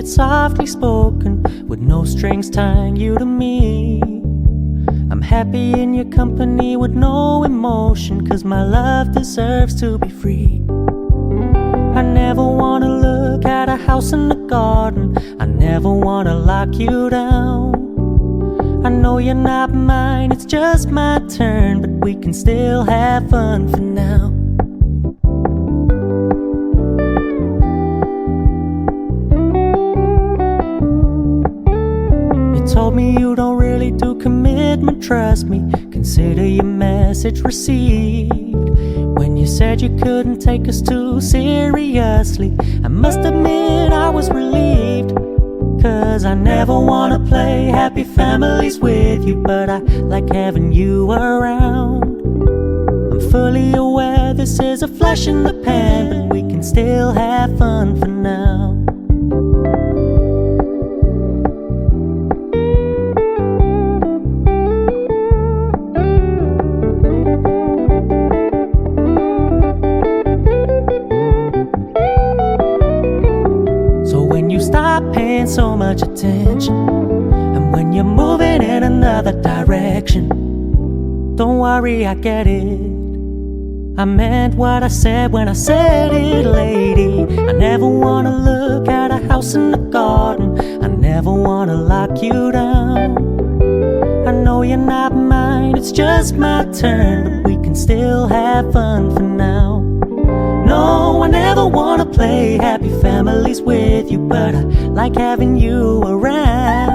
it's softly spoken, with no strings tying you to me. I'm happy in your company with no emotion, 'cause my love deserves to be free. I never wanna look at a house in the garden, I never wanna lock you down. I know you're not mine, it's just my turn, but we can still have fun for now. You told me you don't really do commitment, trust me, consider your message received. When you said you couldn't take us too seriously, I must admit I was relieved. 'Cause I never wanna play happy families with you, but I like having you around. I'm fully aware this is a flash in the pan, but we can still have fun for now. Stop paying so much attention, and when you're moving in another direction, don't worry, I get it. I meant what I said when I said it, lady. I never wanna look at a house in the garden, I never wanna lock you down. I know you're not mine, it's just my turn, but we can still have fun for now. No, I never wanna play happy families with you, but I like having you around.